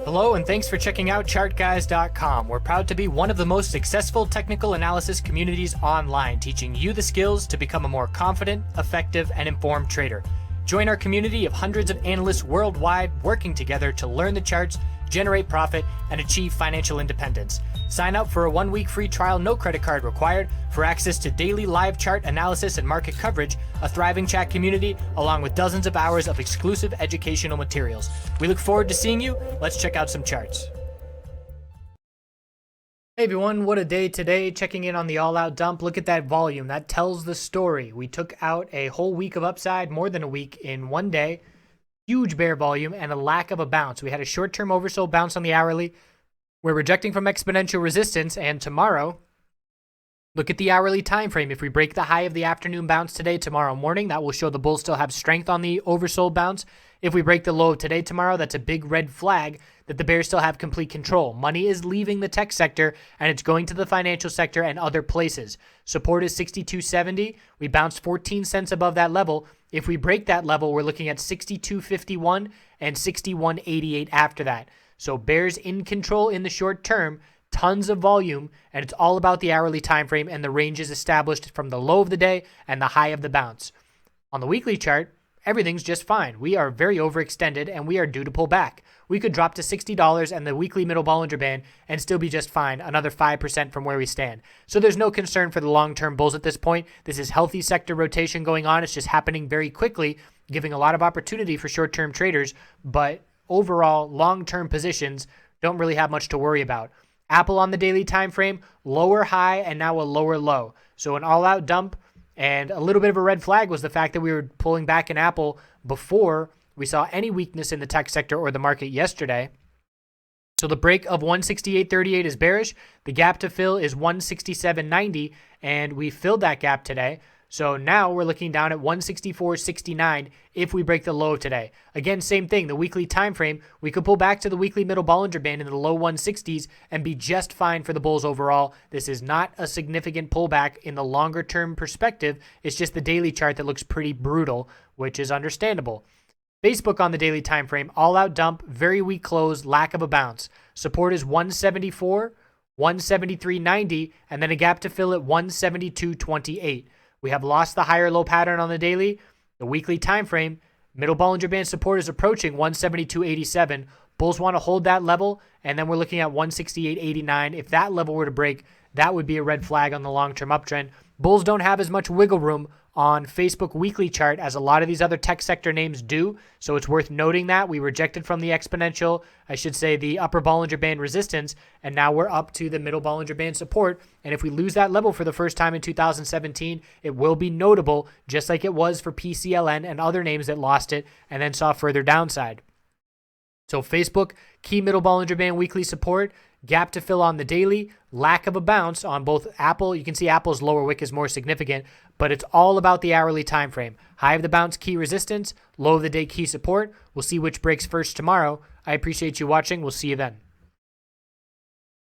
Hello and thanks for checking out ChartGuys.com. We're proud to be one of the most successful technical analysis communities online, teaching you the skills to become a more confident, effective, and informed trader. Join our community of hundreds of analysts worldwide working together to learn the charts, generate profit, and achieve financial independence. Sign up for a 1-week free trial, no credit card required, for access to daily live chart analysis and market coverage, a thriving chat community, along with dozens of hours of exclusive educational materials. We look forward to seeing you. Let's check out some charts. Hey everyone, what a day today. Checking in on the all-out dump. Look at that volume. That tells the story. We took out a whole week of upside, more than a week, in one day. Huge bear volume and a lack of a bounce. We had a short-term oversold bounce on the hourly. We're rejecting from exponential resistance, and tomorrow, look at the hourly time frame. If we break the high of the afternoon bounce today, tomorrow morning, that will show the bulls still have strength on the oversold bounce. If we break the low of today, tomorrow, that's a big red flag that the bears still have complete control. Money is leaving the tech sector, and it's going to the financial sector and other places. Support is 62.70. We bounced 14 cents above that level. If we break that level, we're looking at 62.51 and 61.88 after that. So bears in control in the short term, tons of volume, and it's all about the hourly time frame and the ranges established from the low of the day and the high of the bounce. On the weekly chart, everything's just fine. We are very overextended and we are due to pull back. We could drop to $60 and the weekly middle Bollinger Band and still be just fine, another 5% from where we stand. So there's no concern for the long-term bulls at this point. This is healthy sector rotation going on. It's just happening very quickly, giving a lot of opportunity for short-term traders, but overall long-term positions don't really have much to worry about. Apple on the daily time frame, lower high and now a lower low. So an all-out dump, and a little bit of a red flag was the fact that we were pulling back in Apple before we saw any weakness in the tech sector or the market yesterday. So the break of 168.38 is bearish. The gap to fill is 167.90, and we filled that gap today. So now we're looking down at 164.69 if we break the low today. Again, same thing, the weekly time frame, we could pull back to the weekly middle Bollinger Band in the low 160s and be just fine for the bulls overall. This is not a significant pullback in the longer term perspective. It's just the daily chart that looks pretty brutal, which is understandable. Facebook on the daily time frame, all out dump, very weak close, lack of a bounce. Support is 174, 173.90, and then a gap to fill at 172.28. We have lost the higher low pattern on the daily. The weekly time frame, middle Bollinger Band support is approaching 172.87. Bulls want to hold that level, and then we're looking at 168.89. If that level were to break, that would be a red flag on the long-term uptrend. Bulls don't have as much wiggle room on Facebook weekly chart as a lot of these other tech sector names do, so it's worth noting that we rejected from the exponential, I should say the upper Bollinger Band resistance, and now we're up to the middle Bollinger Band support, and if we lose that level for the first time in 2017, it will be notable, just like it was for PCLN and other names that lost it and then saw further downside. So Facebook, key middle Bollinger Band weekly support, gap to fill on the daily, lack of a bounce on both Apple. You can see Apple's lower wick is more significant, but it's all about the hourly time frame. High of the bounce, key resistance, low of the day, key support. We'll see which breaks first tomorrow. I appreciate you watching. We'll see you then.